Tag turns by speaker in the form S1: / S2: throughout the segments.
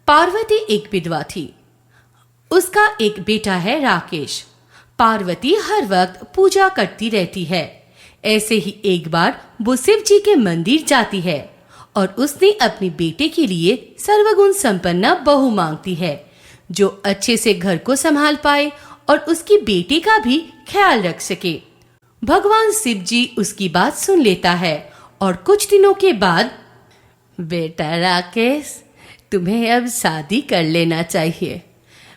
S1: पार्वती एक विधवा थी। उसका एक बेटा है राकेश। पार्वती हर वक्त पूजा करती रहती है। ऐसे ही एक बार वो शिव जी के मंदिर जाती है और उसने अपने बेटे के लिए सर्वगुण संपन्न बहू मांगती है, जो अच्छे से घर को संभाल पाए और उसकी बेटे का भी ख्याल रख सके। भगवान शिव जी उसकी बात सुन लेता है और कुछ दिनों के बाद, बेटा राकेश, तुम्हें अब शादी कर लेना चाहिए।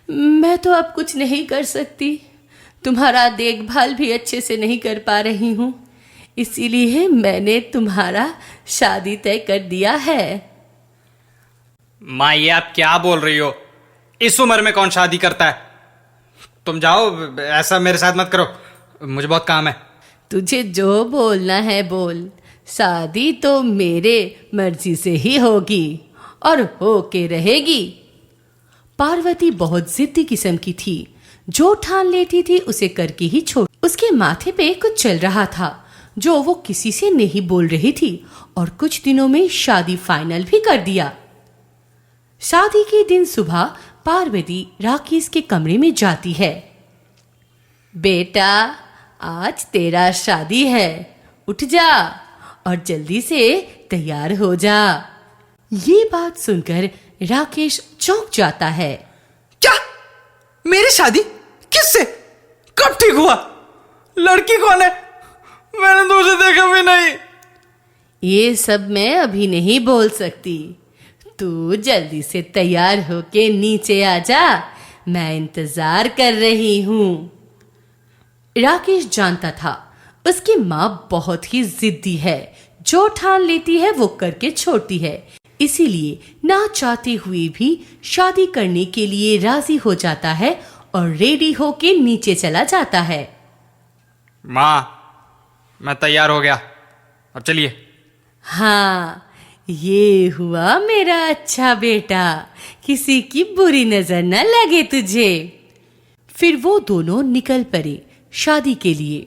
S1: मैं तो अब कुछ नहीं कर सकती, तुम्हारा देखभाल भी अच्छे से नहीं कर पा रही हूँ, इसीलिए मैंने तुम्हारा शादी तय कर दिया है।
S2: माँ, ये आप क्या बोल रही हो? इस उम्र में कौन शादी करता है? तुम जाओ, ऐसा मेरे साथ मत करो, मुझे बहुत काम है।
S1: तुझे जो बोलना है बोल, शादी तो मेरे मर्जी से ही होगी और होके रहेगी। पार्वती बहुत जिद्दी किस्म की थी, जो ठान लेती थी उसे करके ही छोड़। उसके माथे पे कुछ चल रहा था जो वो किसी से नहीं बोल रही थी और कुछ दिनों में शादी फाइनल भी कर दिया। शादी के दिन सुबह पार्वती राकेश के कमरे में जाती है। बेटा, आज तेरा शादी है, उठ जा और जल्दी से तैयार हो जा। ये बात सुनकर राकेश चौंक जाता है।
S2: क्या? मेरी शादी? किससे? कब ठीक हुआ? लड़की कौन है? मैंने तो उसे देखा भी नहीं।
S1: ये सब मैं अभी नहीं बोल सकती, तू जल्दी से तैयार होके नीचे आ जा, मैं इंतजार कर रही हूँ। राकेश जानता था उसकी माँ बहुत ही जिद्दी है, जो ठान लेती है वो करके छोड़ती है, इसीलिए ना चाहते हुए भी शादी करने के लिए राजी हो जाता है और रेडी होके नीचे चला जाता है।
S2: माँ, मैं तैयार हो गया, अब चलिए।
S1: हाँ, ये हुआ मेरा अच्छा बेटा, किसी की बुरी नजर न लगे तुझे। फिर वो दोनों निकल पड़े शादी के लिए।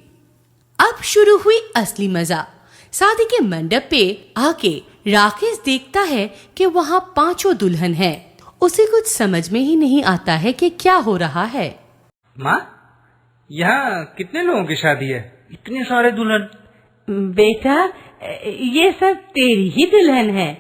S1: अब शुरू हुई असली मजा। शादी के मंडप पे आके राकेश देखता है कि वहाँ 5 दुल्हन हैं। उसे कुछ समझ में ही नहीं आता है कि क्या हो रहा है।
S3: माँ, यहाँ कितने लोगों की शादी है? इतने सारे दुल्हन।
S1: बेटा, ये सब तेरी ही दुल्हन है।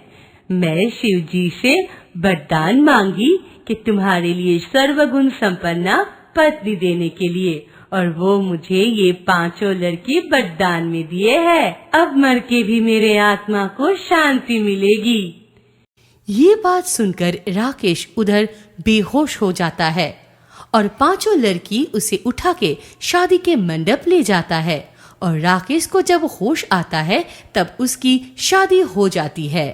S1: मैं शिव जी से वरदान मांगी कि तुम्हारे लिए सर्वगुण संपन्न पत्नी देने के लिए, और वो मुझे ये 5 लड़की वरदान में दिए हैं। अब मर के भी मेरे आत्मा को शांति मिलेगी। ये बात सुनकर राकेश उधर बेहोश हो जाता है और 5 लड़की उसे उठा के शादी के मंडप ले जाता है, और राकेश को जब होश आता है तब उसकी शादी हो जाती है।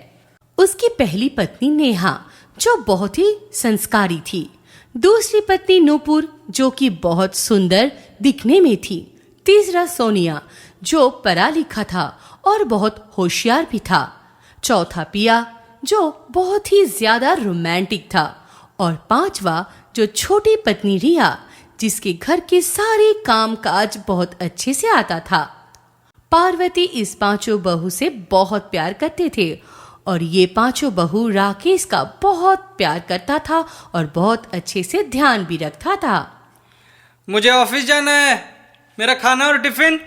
S1: उसकी पहली पत्नी नेहा, जो बहुत ही संस्कारी थी। दूसरी पत्नी नूपुर, जो कि बहुत सुंदर दिखने में थी। तीसरा सोनिया, जो पढ़ा लिखा था और बहुत होशियार भी था। चौथा पिया, जो बहुत ही ज्यादा रोमांटिक था। और 5वां, जो छोटी पत्नी रिया, जिसके घर के सारे काम काज बहुत अच्छे से आता था। पार्वती इस 5 बहू से बहुत प्यार करते थे और ये 5 बहू राकेश का बहुत प्यार करता था और बहुत अच्छे से ध्यान भी रखता था।
S2: मुझे ऑफिस जाना है, मेरा खाना और टिफिन।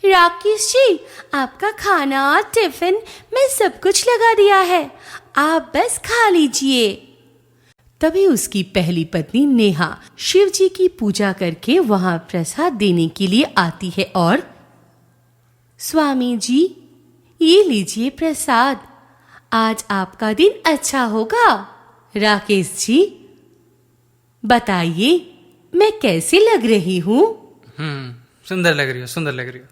S1: राकेश जी, आपका खाना और टिफिन में सब कुछ लगा दिया है, आप बस खा लीजिए। तभी उसकी पहली पत्नी नेहा शिव जी की पूजा करके वहां प्रसाद देने के लिए आती है और, स्वामी जी, ये लीजिए प्रसाद, आज आपका दिन अच्छा होगा। राकेश जी, बताइए मैं कैसी लग रही हूँ?
S2: सुंदर लग रही हो, सुंदर लग रही हो।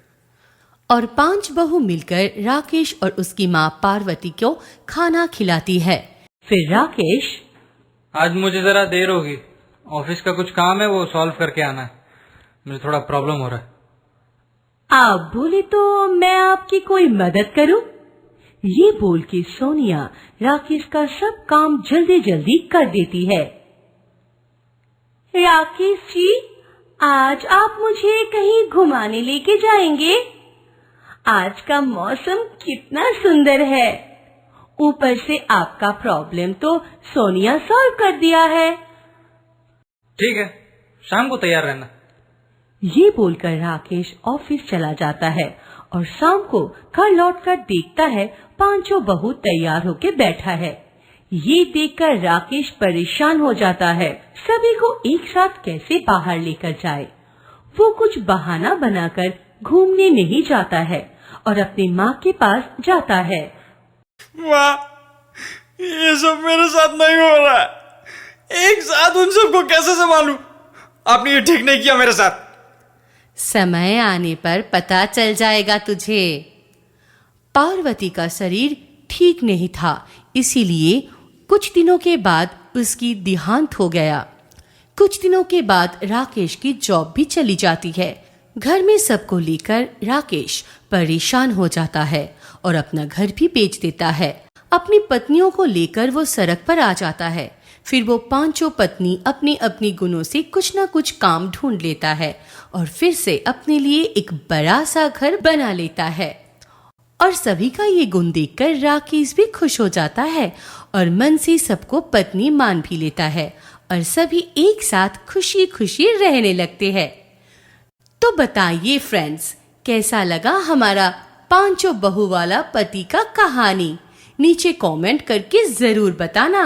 S1: और 5 बहू मिलकर राकेश और उसकी माँ पार्वती को खाना खिलाती है। फिर राकेश,
S3: आज मुझे जरा देर होगी, ऑफिस का कुछ काम है, वो सॉल्व करके आना है, मुझे थोड़ा प्रॉब्लम हो रहा है।
S1: आप बोले तो मैं आपकी कोई मदद करूं? ये बोल के सोनिया राकेश का सब काम जल्दी जल्दी कर देती है। राकेश जी, आज आप मुझे कहीं घुमाने लेके जाएंगे? आज का मौसम कितना सुंदर है ऊपर से आपका प्रॉब्लम तो सोनिया सॉल्व कर दिया है।
S3: ठीक है, शाम को तैयार रहना।
S1: ये बोलकर राकेश ऑफिस चला जाता है और शाम को घर लौटकर देखता है पांचों बहू तैयार होके बैठा है। ये देखकर राकेश परेशान हो जाता है, सभी को एक साथ कैसे बाहर लेकर जाए। वो कुछ बहाना बनाकर घूमने नहीं जाता है और अपनी माँ के पास जाता है।
S2: माँ, ये सब मेरे साथ नहीं हो रहा है। एक साथ उन सबको कैसे संभालूं? आपने ये ठीक नहीं किया मेरे साथ।
S4: समय आने पर पता चल जाएगा तुझे। पार्वती का शरीर ठीक नहीं था, इसीलिए कुछ दिनों के बाद उसकी देहांत हो गया। कुछ दिनों के बाद राकेश की जॉब भी चली जाती है। घर में सबको लेकर राकेश परेशान हो जाता है और अपना घर भी बेच देता है। अपनी पत्नियों को लेकर वो सड़क पर आ जाता है। फिर वो पांचों पत्नी अपने अपनी गुणों से कुछ ना कुछ काम ढूंढ लेता है और फिर से अपने लिए एक बड़ा सा घर बना लेता है। और सभी का ये गुण देखकर राकेश भी खुश हो जाता है और मन से सबको पत्नी मान भी लेता है और सभी एक साथ खुशी खुशी रहने लगते हैं। तो बताइए फ्रेंड्स, कैसा लगा हमारा पांचों बहू वाला पति का कहानी? नीचे कमेंट करके जरूर बताना।